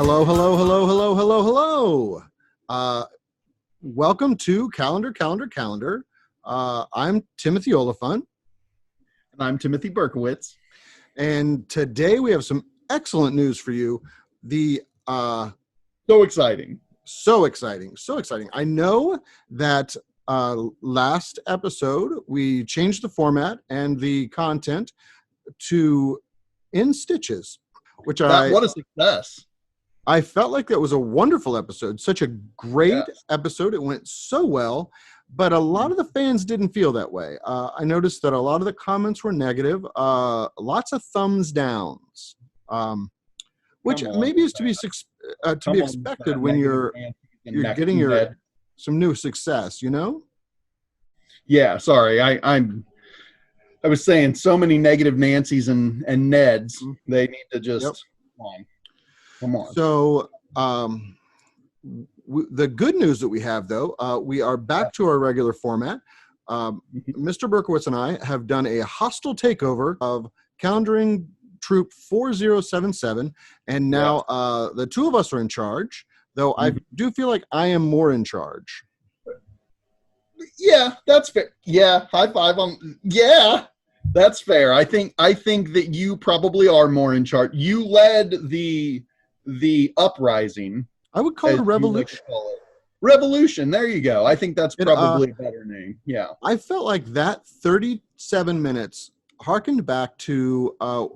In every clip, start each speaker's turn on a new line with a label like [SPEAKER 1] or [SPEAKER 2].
[SPEAKER 1] Hello, hello, hello, hello, hello, hello. Welcome to Calendar. I'm Timothy Oliphant.
[SPEAKER 2] And I'm Timothy Berkowitz.
[SPEAKER 1] And today we have some excellent news for you.
[SPEAKER 2] So exciting.
[SPEAKER 1] So exciting. I know that last episode we changed the format and the content to In Stitches, which
[SPEAKER 2] what a success.
[SPEAKER 1] I felt like that was a wonderful episode, such a great episode. It went so well, but a lot of the fans didn't feel that way. I noticed that a lot of the comments were negative, lots of thumbs downs, which maybe is to be expected when you're getting some new success, you know?
[SPEAKER 2] Yeah, sorry. I was saying so many negative Nancys and Neds. They need to just come on.
[SPEAKER 1] So the good news that we have, though, we are back to our regular format. Mr. Berkowitz and I have done a hostile takeover of Calendaring Troop 4077, and now the two of us are in charge, though I do feel like I am more in charge.
[SPEAKER 2] Yeah, that's fair. Yeah, high five on. Yeah, that's fair. I think that you probably are more in charge. You led the uprising.
[SPEAKER 1] I would call it a revolution.
[SPEAKER 2] Revolution. There you go. I think that's probably a better name. Yeah.
[SPEAKER 1] I felt like that 37 minutes harkened back to a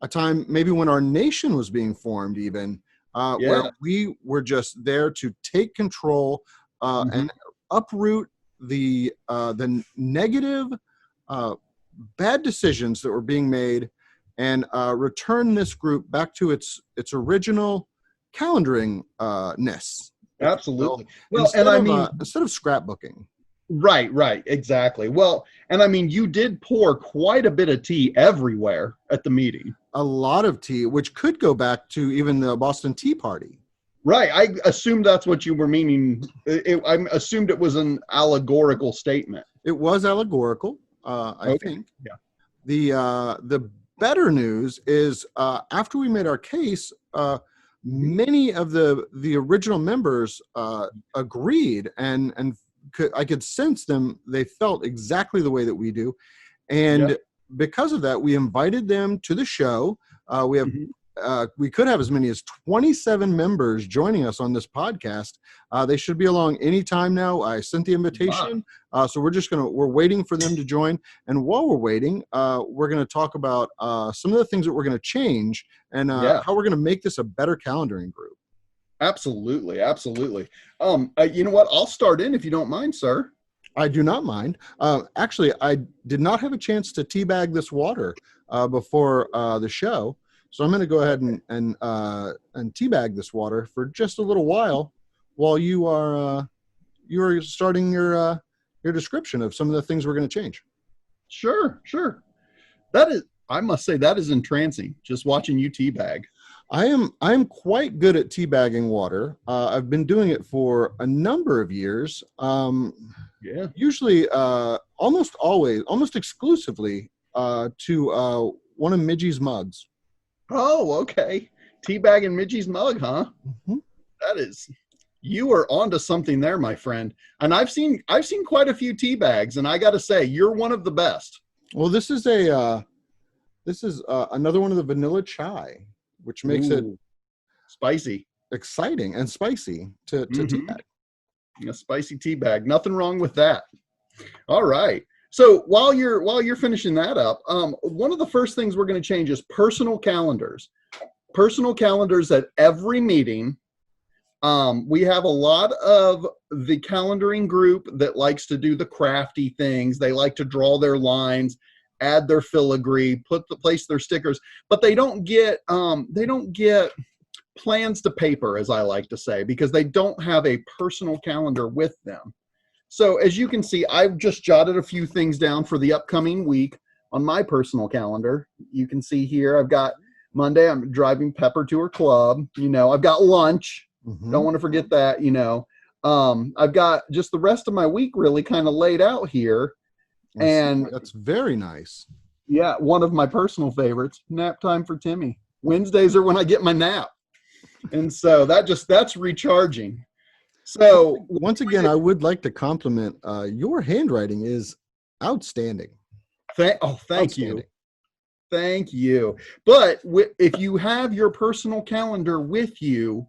[SPEAKER 1] time maybe when our nation was being formed, even where we were just there to take control and uproot the negative, bad decisions that were being made, and return this group back to its original calendaring-ness.
[SPEAKER 2] Absolutely.
[SPEAKER 1] Well, instead of scrapbooking.
[SPEAKER 2] Right, exactly. Well, and I mean, you did pour quite a bit of tea everywhere at the meeting.
[SPEAKER 1] A lot of tea, which could go back to even the Boston Tea Party.
[SPEAKER 2] Right. I assumed that's what you were meaning. I assumed it was an allegorical statement.
[SPEAKER 1] It was allegorical, I think.
[SPEAKER 2] Yeah.
[SPEAKER 1] The better news is after we made our case, many of the original members agreed, and I could sense them. They felt exactly the way that we do, and because of that, we invited them to the show. We could have as many as 27 members joining us on this podcast. They should be along anytime now. I sent the invitation. So we're waiting for them to join. And while we're waiting, we're going to talk about some of the things that we're going to change and how we're going to make this a better calendaring group.
[SPEAKER 2] Absolutely. You know what? I'll start in if you don't mind, sir.
[SPEAKER 1] I do not mind. Actually, I did not have a chance to teabag this water before the show. So I'm going to go ahead and teabag this water for just a little while you are starting your description of some of the things we're going to change.
[SPEAKER 2] Sure. I must say that is entrancing, just watching you teabag.
[SPEAKER 1] I am quite good at teabagging water. I've been doing it for a number of years. Usually, almost exclusively to one of Midgie's mugs.
[SPEAKER 2] Oh, okay. Teabagging Midgie's mug, huh?
[SPEAKER 1] Mm-hmm.
[SPEAKER 2] You are onto something there, my friend. And I've seen quite a few tea bags, and I got to say, you're one of the best.
[SPEAKER 1] Well, this is another one of the vanilla chai, which makes it
[SPEAKER 2] spicy,
[SPEAKER 1] exciting, and spicy to teabag.
[SPEAKER 2] A spicy tea bag. Nothing wrong with that. All right. So while you're finishing that up, one of the first things we're going to change is personal calendars. Personal calendars at every meeting. We have a lot of the calendaring group that likes to do the crafty things. They like to draw their lines, add their filigree, place their stickers, but they don't get plans to paper, as I like to say, because they don't have a personal calendar with them. So as you can see, I've just jotted a few things down for the upcoming week on my personal calendar. You can see here, I've got Monday, I'm driving Pepper to her club. I've got lunch. Don't want to forget that, I've got just the rest of my week really kind of laid out here. And
[SPEAKER 1] that's very nice.
[SPEAKER 2] Yeah. One of my personal favorites, nap time for Timmy. Wednesdays are when I get my nap. And so that's recharging. So
[SPEAKER 1] Once again, I would like to compliment your handwriting is outstanding.
[SPEAKER 2] thank you. Thank you. But if you have your personal calendar with you,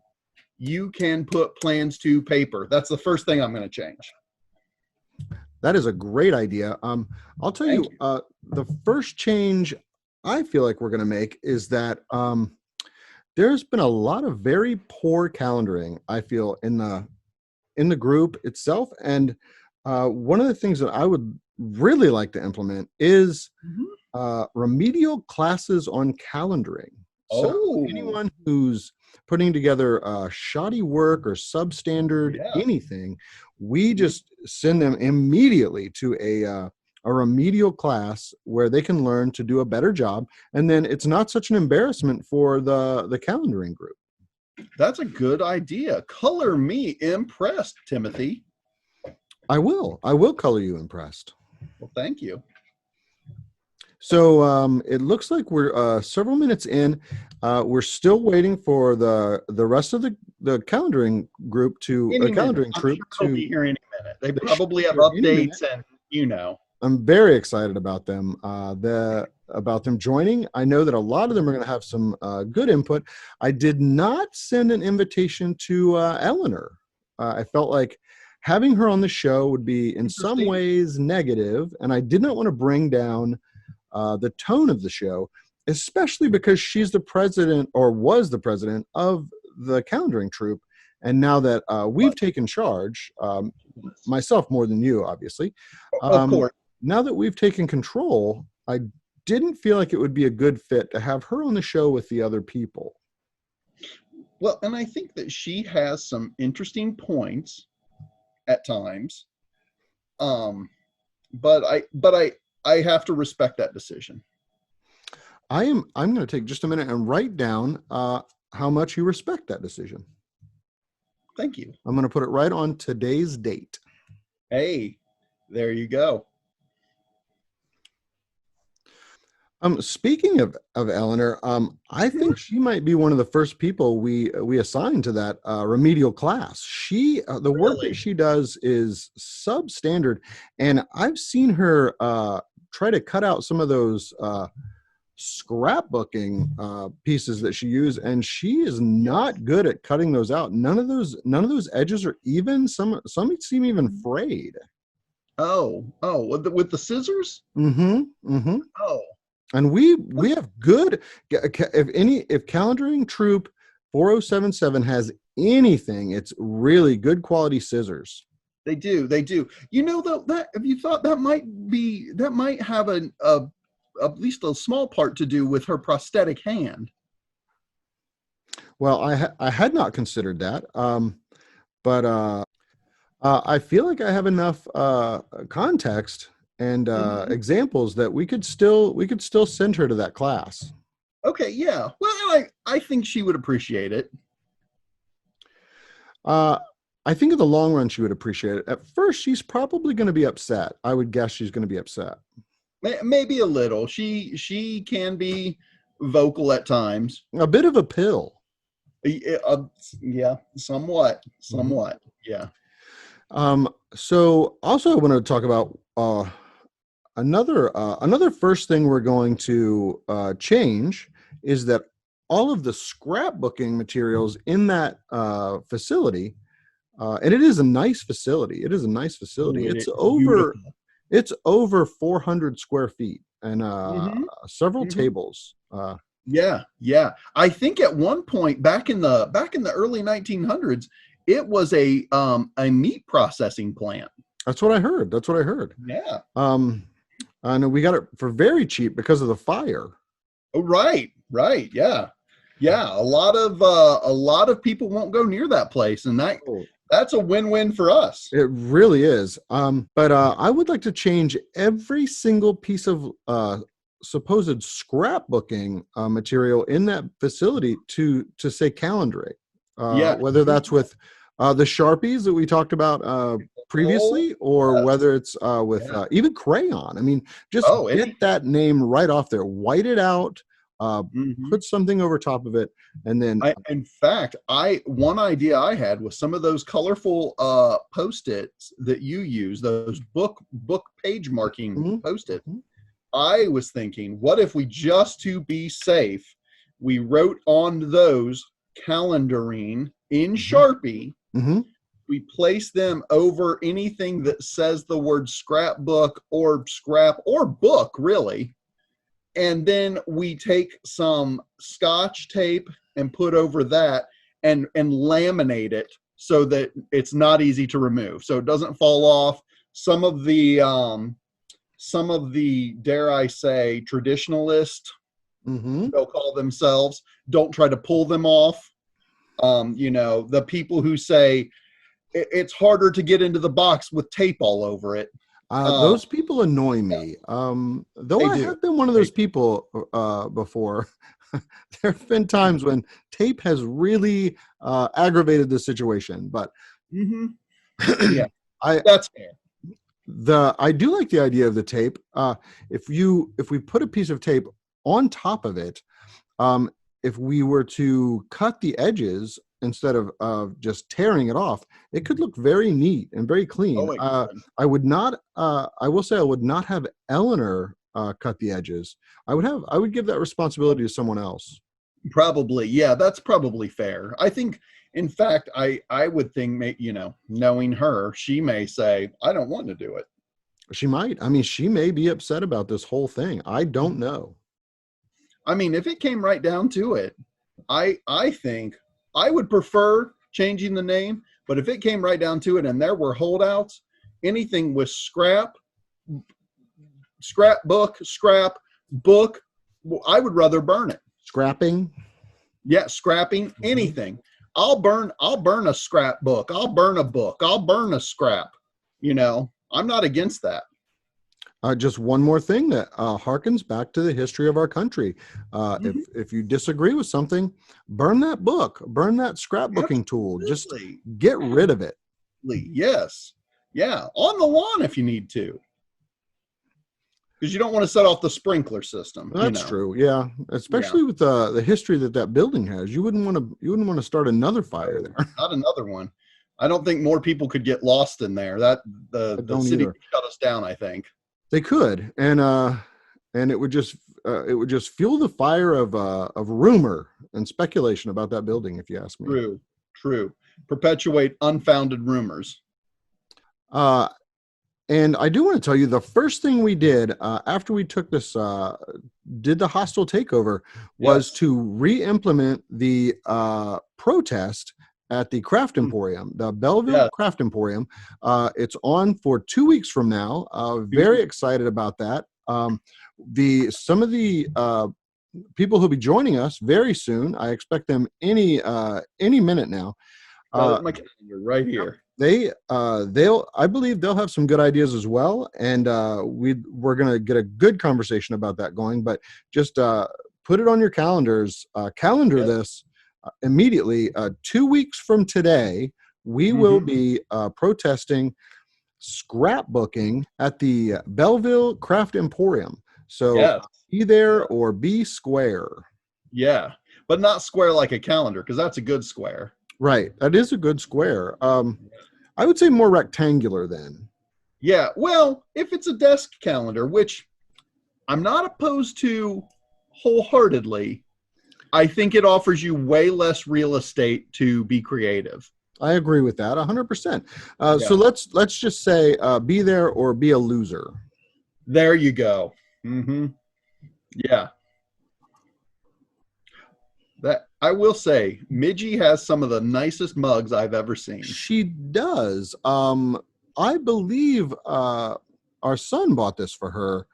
[SPEAKER 2] you can put plans to paper. That's the first thing I'm going to change.
[SPEAKER 1] That is a great idea. I'll tell you, the first change I feel like we're going to make is that there's been a lot of very poor calendaring, I feel, in the group itself. And one of the things that I would really like to implement is remedial classes on calendaring. So anyone who's putting together shoddy work or substandard anything, we just send them immediately to a remedial class where they can learn to do a better job, and then it's not such an embarrassment for the calendaring group.
[SPEAKER 2] That's a good idea. Color me impressed, Timothy.
[SPEAKER 1] I will color you impressed.
[SPEAKER 2] Well, thank you.
[SPEAKER 1] So it looks like we're several minutes in. We're still waiting for the rest of the calendaring group to calendaring troop
[SPEAKER 2] to be here any minute. They probably have updates, and
[SPEAKER 1] I'm very excited about them. About them joining. I know that a lot of them are going to have some good input. I did not send an invitation to Eleanor. I felt like having her on the show would be in some ways negative, and I did not want to bring down the tone of the show, especially because she's the president, or was the president, of the calendaring troop. And now that we've taken charge, myself more than you, obviously.
[SPEAKER 2] Of course.
[SPEAKER 1] Now that we've taken control, I didn't feel like it would be a good fit to have her on the show with the other people.
[SPEAKER 2] Well, and I think that she has some interesting points at times. But I have to respect that decision.
[SPEAKER 1] I'm going to take just a minute and write down how much you respect that decision.
[SPEAKER 2] Thank you.
[SPEAKER 1] I'm going to put it right on today's date.
[SPEAKER 2] Hey, there you go.
[SPEAKER 1] Speaking of Eleanor, I think she might be one of the first people we assigned to that remedial class. The work that she does is substandard, and I've seen her try to cut out some of those scrapbooking pieces that she used, and she is not good at cutting those out. None of those edges are even. Some seem even frayed.
[SPEAKER 2] Oh, with the scissors?
[SPEAKER 1] Mm-hmm.
[SPEAKER 2] Oh.
[SPEAKER 1] And we have good, if calendaring troop 4077 has anything, it's really good quality scissors.
[SPEAKER 2] They do. You know, though, that have you thought that might have at least a small part to do with her prosthetic hand?
[SPEAKER 1] Well, I had not considered that, but I feel like I have enough context and examples that we could still send her to that class.
[SPEAKER 2] Okay, yeah. Well, I think she would appreciate it.
[SPEAKER 1] I think in the long run she would appreciate it. At first, she's probably going to be upset. I would guess she's going to be upset.
[SPEAKER 2] Maybe a little. She can be vocal at times.
[SPEAKER 1] A bit of a pill.
[SPEAKER 2] Yeah, somewhat. Yeah.
[SPEAKER 1] So also I want to talk about another first thing we're going to change is that all of the scrapbooking materials in that facility, and it is a nice facility. It's over 400 square feet and several tables.
[SPEAKER 2] Yeah. I think at one point back in the early 1900s, it was a meat processing plant.
[SPEAKER 1] That's what I heard.
[SPEAKER 2] Yeah.
[SPEAKER 1] And we got it for very cheap because of the fire.
[SPEAKER 2] Oh, right. Yeah. A lot of people won't go near that place, and that's a win-win for us.
[SPEAKER 1] It really is. But I would like to change every single piece of supposed scrapbooking material in that facility to say calendaring. Whether that's with the Sharpies that we talked about previously, or whether it's with even crayon. I mean, just get that name right off there, white it out,
[SPEAKER 2] Mhm.
[SPEAKER 1] put something over top of it, and then
[SPEAKER 2] In fact, one idea I had was some of those colorful post-its that you use, those book page marking
[SPEAKER 1] Mhm,
[SPEAKER 2] post-it.
[SPEAKER 1] mhm,
[SPEAKER 2] I was thinking, what if we, just to be safe, we wrote on those calendaring in
[SPEAKER 1] mhm,
[SPEAKER 2] Sharpie.
[SPEAKER 1] mhm.
[SPEAKER 2] We place them over anything that says the word scrapbook or scrap or book, really. And then we take some scotch tape and put over that and laminate it so that it's not easy to remove, so it doesn't fall off. Some of the dare I say traditionalists,
[SPEAKER 1] Mhm.
[SPEAKER 2] they'll call themselves, don't try to pull them off. The people who say it's harder to get into the box with tape all over it. uh,
[SPEAKER 1] Those people annoy me. Though
[SPEAKER 2] they
[SPEAKER 1] I
[SPEAKER 2] do.
[SPEAKER 1] have been one of
[SPEAKER 2] They
[SPEAKER 1] those people before. There have been
[SPEAKER 2] do.
[SPEAKER 1] times when tape has really aggravated the situation, but
[SPEAKER 2] Hmm. Yeah,
[SPEAKER 1] I
[SPEAKER 2] that's fair.
[SPEAKER 1] I do like the idea of the tape. If we put a piece of tape on top of it, um, if we were to cut the edges instead of just tearing it off, it could look very neat and very clean.
[SPEAKER 2] Oh, it could.
[SPEAKER 1] I would not. I will say I would not have Eleanor cut the edges. I would give that responsibility to someone else.
[SPEAKER 2] Probably, yeah, that's probably fair. I think, in fact, I would think, knowing her, she may say, I don't want to do it.
[SPEAKER 1] She might. I mean, she may be upset about this whole thing. I don't know.
[SPEAKER 2] I mean, if it came right down to it, I think I would prefer changing the name, but if it came right down to it and there were holdouts, anything with scrap book, well, I would rather burn it.
[SPEAKER 1] Scrapping.
[SPEAKER 2] Yeah, scrapping,
[SPEAKER 1] Mhm.
[SPEAKER 2] anything. I'll burn a scrapbook. I'll burn a book. I'll burn a scrap. I'm not against that.
[SPEAKER 1] Just one more thing that harkens back to the history of our country.
[SPEAKER 2] Mhm.
[SPEAKER 1] If you disagree with something, burn that book, burn that scrapbooking tool. Just
[SPEAKER 2] Absolutely.
[SPEAKER 1] get rid of it.
[SPEAKER 2] Absolutely. Yes. Yeah. On the lawn if you need to, because you don't want to set off the sprinkler system.
[SPEAKER 1] That's true. Yeah,
[SPEAKER 2] Yeah.
[SPEAKER 1] especially with the history that that building has. You wouldn't want to start another fire
[SPEAKER 2] No,
[SPEAKER 1] there.
[SPEAKER 2] not another one. I don't think more people could get lost in there. That
[SPEAKER 1] I
[SPEAKER 2] the
[SPEAKER 1] don't
[SPEAKER 2] city
[SPEAKER 1] either.
[SPEAKER 2] would shut us down, I think.
[SPEAKER 1] They could, and it would just fuel the fire of rumor and speculation about that building, if you ask me.
[SPEAKER 2] True. True. Perpetuate unfounded rumors.
[SPEAKER 1] Uh, And I do want to tell you the first thing we did after we took did the hostile takeover was
[SPEAKER 2] Yes.
[SPEAKER 1] to re-implement the protest at the Craft
[SPEAKER 2] Mm.
[SPEAKER 1] Emporium, the Belleville
[SPEAKER 2] Yes.
[SPEAKER 1] Craft Emporium. It's on for 2 weeks from now. Very excited about that. Some of the people who'll be joining us very soon. I expect them any minute now.
[SPEAKER 2] Got it
[SPEAKER 1] Uh,
[SPEAKER 2] in my calendar right here.
[SPEAKER 1] they'll I believe they'll have some good ideas as well, and we're gonna get a good conversation about that going. But just put it on your calendars, calendar
[SPEAKER 2] Yes.
[SPEAKER 1] this immediately. 2 weeks from today we will
[SPEAKER 2] Hmm.
[SPEAKER 1] be protesting scrapbooking at the Belleville Craft Emporium, so
[SPEAKER 2] Yes.
[SPEAKER 1] be there or be square.
[SPEAKER 2] Yeah. But not square like a calendar, because that's a good square.
[SPEAKER 1] Right, that is a good square. I would say more rectangular then.
[SPEAKER 2] Yeah. Well, if it's a desk calendar, which I'm not opposed to wholeheartedly, I think it offers you way less real estate to be creative.
[SPEAKER 1] I agree with that 100%. So
[SPEAKER 2] Yeah.
[SPEAKER 1] let's just say be there or be a loser.
[SPEAKER 2] There you go. Hmm. Yeah. That I will say, Midgie has some of the nicest mugs I've ever seen.
[SPEAKER 1] She does. I believe our son bought this for her.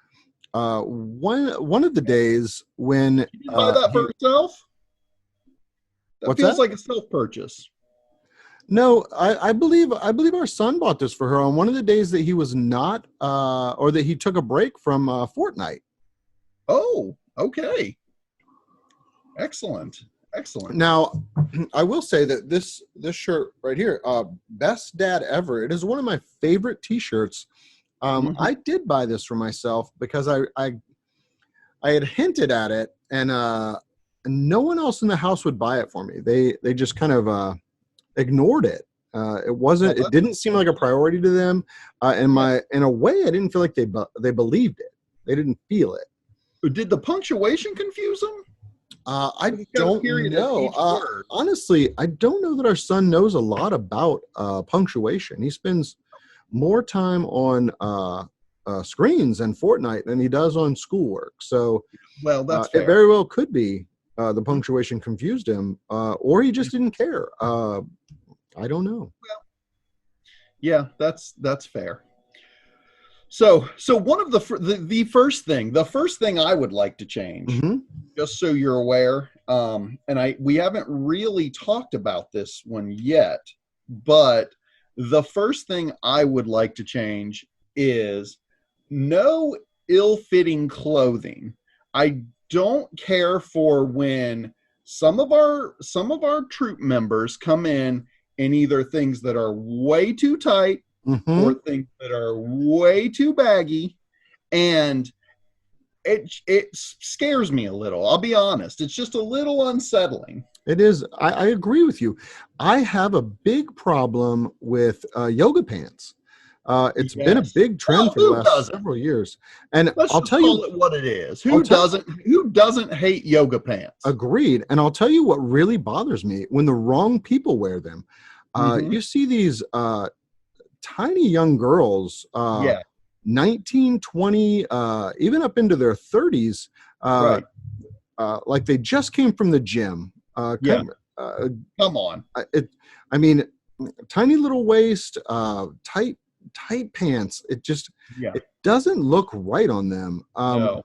[SPEAKER 1] One of the days when
[SPEAKER 2] She didn't buy that for herself. That
[SPEAKER 1] what's
[SPEAKER 2] feels
[SPEAKER 1] that?
[SPEAKER 2] like a self-purchase.
[SPEAKER 1] No, I believe our son bought this for her on one of the days that he was not or that he took a break from Fortnite.
[SPEAKER 2] Oh, okay. Excellent. Excellent.
[SPEAKER 1] Now, I will say that this shirt right here, best dad ever. It is one of my favorite T-shirts.
[SPEAKER 2] Mhm.
[SPEAKER 1] I did buy this for myself because I had hinted at it and no one else in the house would buy it for me. They just kind of ignored it. It didn't seem like a priority to them. In a way, I didn't feel like they believed it. They didn't feel it.
[SPEAKER 2] Did the punctuation confuse them?
[SPEAKER 1] I don't know. Honestly, I don't know that our son knows a lot about punctuation. He spends more time on screens and Fortnite than he does on schoolwork. So,
[SPEAKER 2] well, that's fair.
[SPEAKER 1] It very well could be the punctuation confused him, or he just didn't care. I don't know.
[SPEAKER 2] Well, yeah, that's fair. So one of the first thing I would like to change,
[SPEAKER 1] Mm-hmm.
[SPEAKER 2] just so you're aware, and we haven't really talked about this one yet, but the first thing I would like to change is no ill-fitting clothing. I don't care for when some of our troop members come in either things that are way too tight,
[SPEAKER 1] Mm-hmm.
[SPEAKER 2] or things that are way too baggy, and it scares me a little. I'll be honest. It's just a little unsettling.
[SPEAKER 1] It is. I agree with you. I have a big problem with yoga pants. It's been a big trend for the last several years. And I'll tell you
[SPEAKER 2] it what it is. Who doesn't hate yoga pants?
[SPEAKER 1] Agreed. And I'll tell you what really bothers me when the wrong people wear them. You see these tiny young girls, 19, 20, even up into their 30s,
[SPEAKER 2] right.
[SPEAKER 1] Like they just came from the gym.
[SPEAKER 2] Come on.
[SPEAKER 1] I mean, tiny little waist, tight pants. It doesn't look right on them.
[SPEAKER 2] No,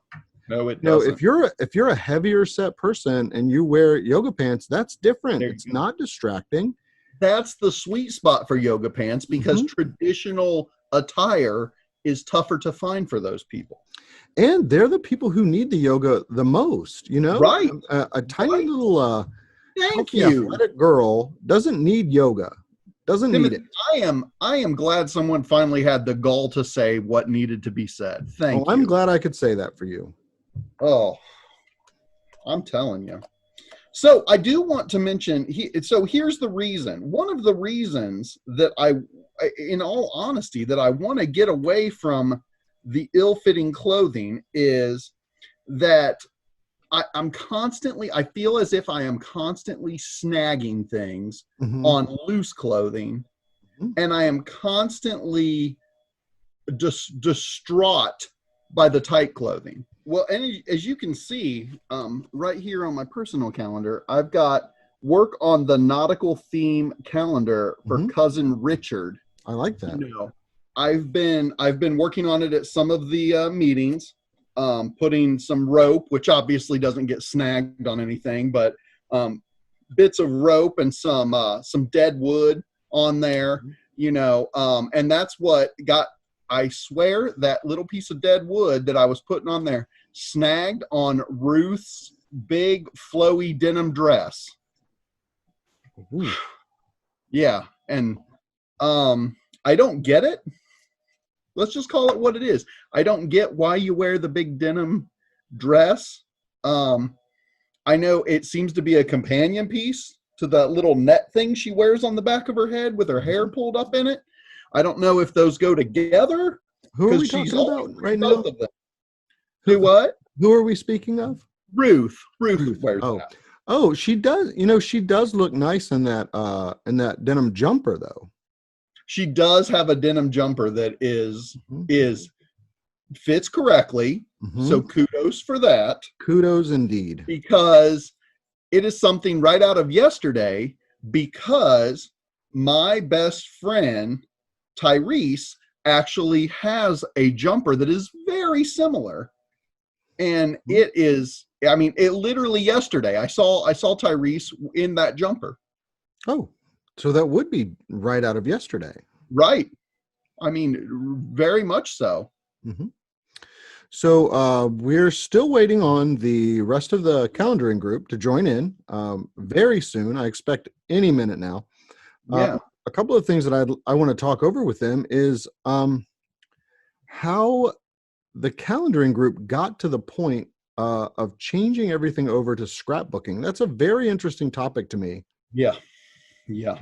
[SPEAKER 2] it doesn't.
[SPEAKER 1] If you're a heavier set person and you wear yoga pants, that's different. It's not distracting.
[SPEAKER 2] That's the sweet spot for yoga pants, because traditional attire is tougher to find for those people.
[SPEAKER 1] And they're the people who need the yoga the most,
[SPEAKER 2] Right.
[SPEAKER 1] A tiny little
[SPEAKER 2] athletic
[SPEAKER 1] girl doesn't need yoga. Doesn't need it.
[SPEAKER 2] I am glad someone finally had the gall to say what needed to be said. Thank you.
[SPEAKER 1] I'm glad I could say that for you.
[SPEAKER 2] Oh, I'm telling you. So I do want to mention, so here's the reason. One of the reasons that in all honesty, that I want to get away from the ill-fitting clothing is that I feel as if I am constantly snagging things on loose clothing, and I am constantly distraught by the tight clothing. Well, and as you can see, right here on my personal calendar, I've got work on the nautical theme calendar for Cousin Richard.
[SPEAKER 1] I like that.
[SPEAKER 2] I've been working on it at some of the meetings, putting some rope, which obviously doesn't get snagged on anything, but bits of rope and some dead wood on there, and that's what got. I swear that little piece of dead wood that I was putting on there snagged on Ruth's big flowy denim dress.
[SPEAKER 1] Ooh.
[SPEAKER 2] Yeah. And I don't get it. Let's just call it what it is. I don't get why you wear the big denim dress. I know it seems to be a companion piece to that little net thing she wears on the back of her head with her hair pulled up in it. I don't know if those go together.
[SPEAKER 1] Who are we talking about right now?
[SPEAKER 2] Both of them. Who what?
[SPEAKER 1] Who are we speaking of?
[SPEAKER 2] Ruth wears that.
[SPEAKER 1] Oh, she does. She does look nice in that denim jumper, though.
[SPEAKER 2] She does have a denim jumper that fits correctly. So kudos for that.
[SPEAKER 1] Kudos indeed.
[SPEAKER 2] Because it is something right out of yesterday, because my best friend Tyrese actually has a jumper that is very similar, and it literally yesterday I saw Tyrese in that jumper.
[SPEAKER 1] Oh, so that would be right out of yesterday.
[SPEAKER 2] Right. I mean, very much so.
[SPEAKER 1] So we're still waiting on the rest of the calendaring group to join in very soon. I expect any minute now. A couple of things that I want to talk over with them is how the calendaring group got to the point of changing everything over to scrapbooking. That's a very interesting topic to me.
[SPEAKER 2] Yeah. Yeah.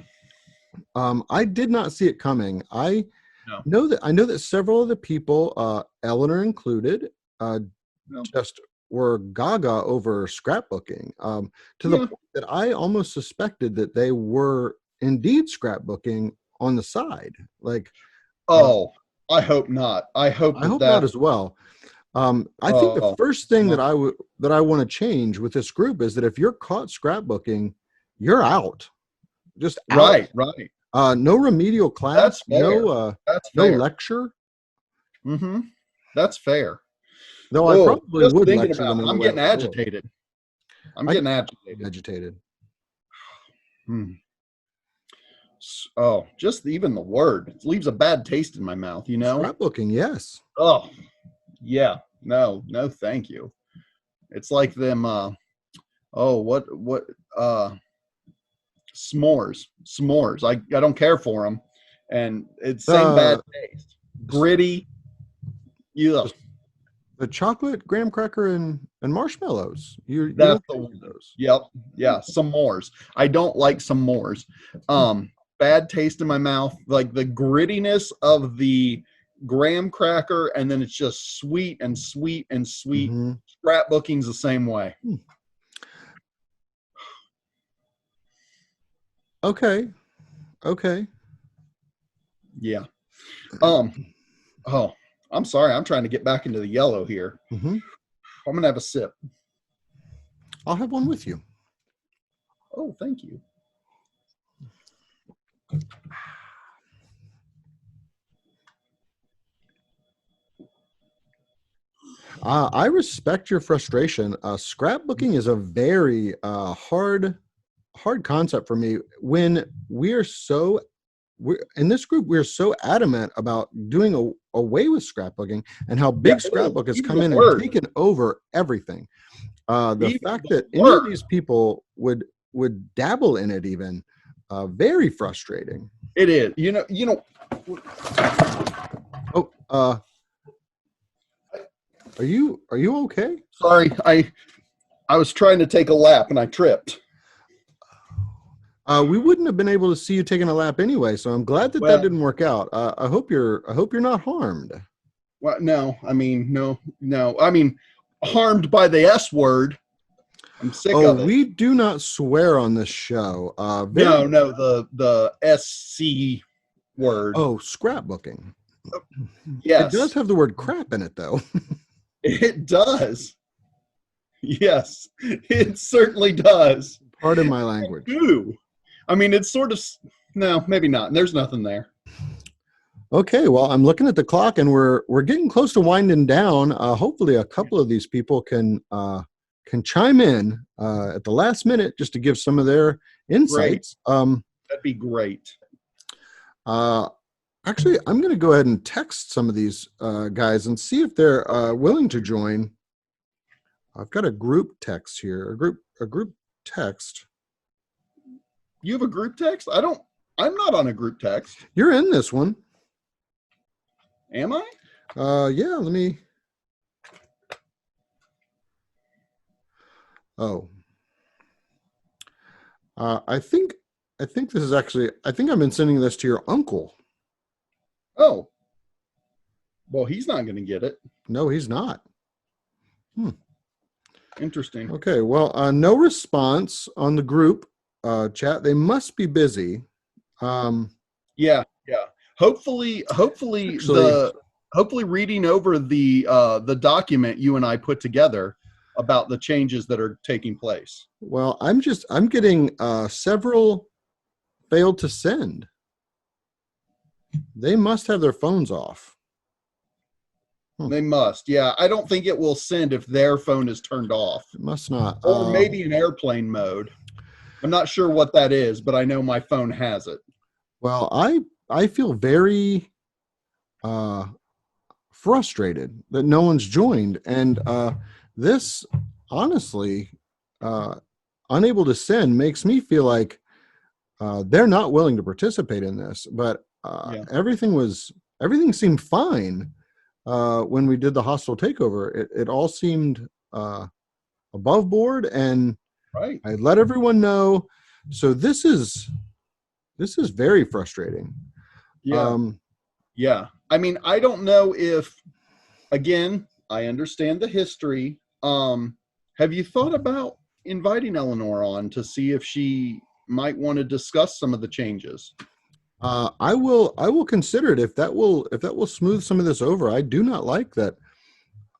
[SPEAKER 1] I did not see it coming. I
[SPEAKER 2] No.
[SPEAKER 1] know that several of the people, Eleanor included,
[SPEAKER 2] No.
[SPEAKER 1] just were gaga over scrapbooking, to the
[SPEAKER 2] Yeah.
[SPEAKER 1] point that I almost suspected that they were indeed scrapbooking on the side. Like,
[SPEAKER 2] Oh, I hope not. I hope
[SPEAKER 1] I hope not as well. I think the
[SPEAKER 2] Oh,
[SPEAKER 1] first thing
[SPEAKER 2] no.
[SPEAKER 1] that I want to change with this group is that if you're caught scrapbooking, you're out, just out.
[SPEAKER 2] Right, right.
[SPEAKER 1] No remedial class,
[SPEAKER 2] That's fair. That's
[SPEAKER 1] no
[SPEAKER 2] fair.
[SPEAKER 1] lecture.
[SPEAKER 2] Mm-hmm. That's fair.
[SPEAKER 1] Though I
[SPEAKER 2] Oh,
[SPEAKER 1] probably
[SPEAKER 2] just
[SPEAKER 1] would
[SPEAKER 2] thinking
[SPEAKER 1] lecture
[SPEAKER 2] about
[SPEAKER 1] them
[SPEAKER 2] it,
[SPEAKER 1] in the
[SPEAKER 2] I'm
[SPEAKER 1] way
[SPEAKER 2] getting
[SPEAKER 1] I would.
[SPEAKER 2] agitated. I'm
[SPEAKER 1] I
[SPEAKER 2] getting
[SPEAKER 1] get
[SPEAKER 2] agitated.
[SPEAKER 1] agitated.
[SPEAKER 2] Oh, just even the word, it leaves a bad taste in my mouth, you know?
[SPEAKER 1] Scrapbooking, yes.
[SPEAKER 2] Oh, yeah. No, thank you. It's like them, s'mores. I don't care for them. And it's same bad taste. Gritty. Yeah.
[SPEAKER 1] The chocolate graham cracker and marshmallows. You
[SPEAKER 2] That's
[SPEAKER 1] don't
[SPEAKER 2] the
[SPEAKER 1] do
[SPEAKER 2] one.
[SPEAKER 1] those.
[SPEAKER 2] Yep. Yeah. Some s'mores. I don't like some s'mores. Bad taste in my mouth, like the grittiness of the graham cracker, and then it's just sweet and sweet and sweet.
[SPEAKER 1] Mhm.
[SPEAKER 2] Scrapbooking's the same way.
[SPEAKER 1] Okay. Okay.
[SPEAKER 2] Yeah. Oh, I'm sorry. I'm trying to get back into the yellow here.
[SPEAKER 1] Hmm.
[SPEAKER 2] I'm gonna have a sip.
[SPEAKER 1] I'll have one with you.
[SPEAKER 2] Oh, thank you.
[SPEAKER 1] I respect your frustration. Scrapbooking is a very hard concept for me. When we're in this group, we're so adamant about doing away with scrapbooking, and how big scrapbook has
[SPEAKER 2] even
[SPEAKER 1] come
[SPEAKER 2] the
[SPEAKER 1] in
[SPEAKER 2] word.
[SPEAKER 1] and taken over everything. The
[SPEAKER 2] Even
[SPEAKER 1] fact
[SPEAKER 2] the
[SPEAKER 1] that any of
[SPEAKER 2] word.
[SPEAKER 1] these people would dabble in it, even, very frustrating.
[SPEAKER 2] It is. You know.
[SPEAKER 1] Oh, are you okay?
[SPEAKER 2] Sorry, I was trying to take a lap and I tripped.
[SPEAKER 1] We wouldn't have been able to see you taking a lap anyway, so I'm glad that
[SPEAKER 2] Well-
[SPEAKER 1] that didn't work out. I hope you're not harmed.
[SPEAKER 2] Well, no. I mean, no. I mean, harmed by the S word. I'm sick
[SPEAKER 1] Oh,
[SPEAKER 2] of it.
[SPEAKER 1] we do not swear on this show.
[SPEAKER 2] No, the SC word.
[SPEAKER 1] Oh, scrapbooking.
[SPEAKER 2] Yes,
[SPEAKER 1] It does have the word crap in it, though.
[SPEAKER 2] it does. Yes, it certainly does.
[SPEAKER 1] Pardon my language.
[SPEAKER 2] Ooh. I mean, it's sort of, no, maybe not. There's nothing there.
[SPEAKER 1] Okay, well, I'm looking at the clock, and we're getting close to winding down. Hopefully, a couple of these people can chime in at the last minute just to give some of their insights.
[SPEAKER 2] That'd be great.
[SPEAKER 1] Actually, I'm going to go ahead and text some of these guys and see if they're willing to join. I've got a group text here, a group text.
[SPEAKER 2] You have a group text? I'm not on a group text.
[SPEAKER 1] You're in this one.
[SPEAKER 2] Am I?
[SPEAKER 1] Yeah, let me. Oh. I think this is actually, I think I've been sending this to your uncle.
[SPEAKER 2] Oh. Well, he's not going to get it.
[SPEAKER 1] No, he's not.
[SPEAKER 2] Interesting.
[SPEAKER 1] Okay, well, no response on the group chat. They must be busy.
[SPEAKER 2] Yeah. Hopefully reading over the document you and I put together about the changes that are taking place.
[SPEAKER 1] Well, I'm getting several failed to send. They must have their phones off.
[SPEAKER 2] They must. Yeah, I don't think it will send if their phone is turned off.
[SPEAKER 1] It must not.
[SPEAKER 2] Or maybe in airplane mode. I'm not sure what that is, but I know my phone has it.
[SPEAKER 1] Well, I feel very frustrated that no one's joined, and this, honestly, unable to send makes me feel like they're not willing to participate in this. But everything seemed fine when we did the hostile takeover. It all seemed above board, and
[SPEAKER 2] Right.
[SPEAKER 1] I let everyone know. So this is very frustrating.
[SPEAKER 2] Yeah. Yeah. I mean, I don't know if, again, I understand the history. Have you thought about inviting Eleanor on to see if she might want to discuss some of the changes?
[SPEAKER 1] I will consider it if that will smooth some of this over. I do not like that.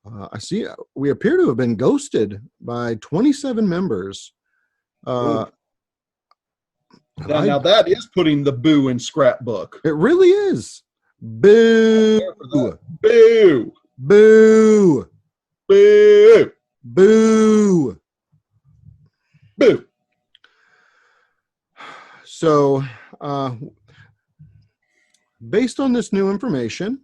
[SPEAKER 1] I see we appear to have been ghosted by 27 members. Uh,
[SPEAKER 2] Now that is putting the boo in scrapbook.
[SPEAKER 1] It really is. Boo!
[SPEAKER 2] Boo!
[SPEAKER 1] Boo!
[SPEAKER 2] Boo!
[SPEAKER 1] Boo!
[SPEAKER 2] Boo!
[SPEAKER 1] So, based on this new information,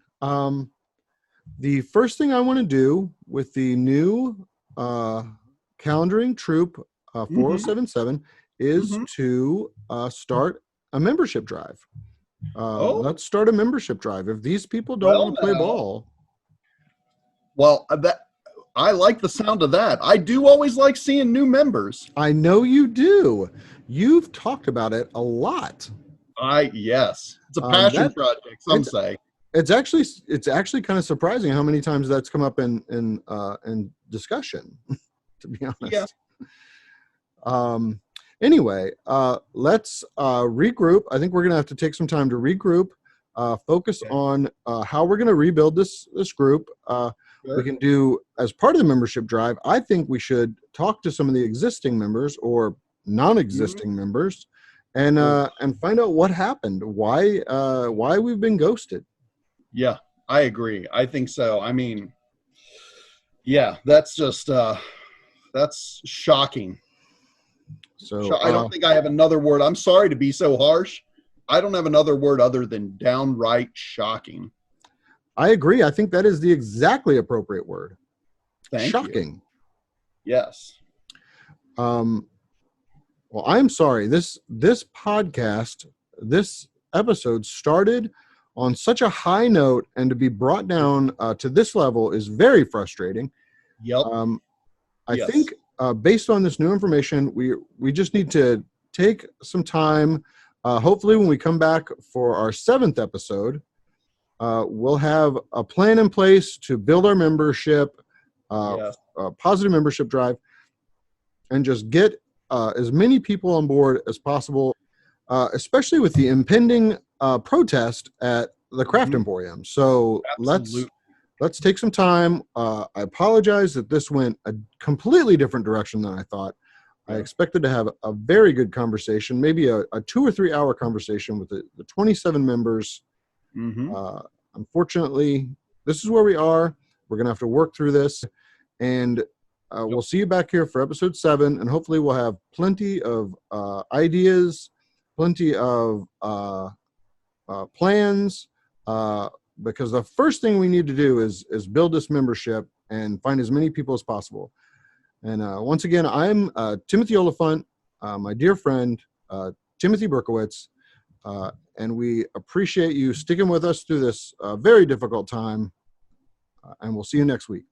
[SPEAKER 1] the first thing I want to do with the new calendaring troop 4077 is to start a membership drive. Let's start a membership drive. If these people don't want to play ball.
[SPEAKER 2] Well, I like the sound of that. I do always like seeing new members.
[SPEAKER 1] I know you do. You've talked about it a lot.
[SPEAKER 2] Yes. It's a passion project, some say.
[SPEAKER 1] It's actually kind of surprising how many times that's come up in discussion, to be honest. Yeah. Anyway, let's regroup. I think we're going to have to take some time to regroup, focus on how we're going to rebuild this group. We can do as part of the membership drive. I think we should talk to some of the existing members or non-existing members, and find out what happened, why we've been ghosted.
[SPEAKER 2] Yeah, I agree. I think so. I mean, yeah, that's just that's shocking. So I don't think I have another word. I'm sorry to be so harsh. I don't have another word other than downright shocking.
[SPEAKER 1] I agree. I think that is the exactly appropriate word.
[SPEAKER 2] Shocking. Yes.
[SPEAKER 1] Well, I'm sorry. This podcast, this episode started on such a high note, and to be brought down to this level is very frustrating.
[SPEAKER 2] Yep.
[SPEAKER 1] I think based on this new information, we just need to take some time. Hopefully, when we come back for our 7th episode, we'll have a plan in place to build our membership, a positive membership drive, and just get as many people on board as possible, especially with the impending protest at the Craft Emporium. So let's take some time. I apologize that this went a completely different direction than I thought. I expected to have a very good conversation, maybe a 2 or 3 hour conversation with the 27 members. Unfortunately, this is where we are. We're going to have to work through this, and we'll see you back here for episode 7, and hopefully we'll have plenty of ideas, plenty of plans, because the first thing we need to do is build this membership and find as many people as possible. And once again, I'm Timothy Oliphant, my dear friend, Timothy Berkowitz, and we appreciate you sticking with us through this very difficult time, and we'll see you next week.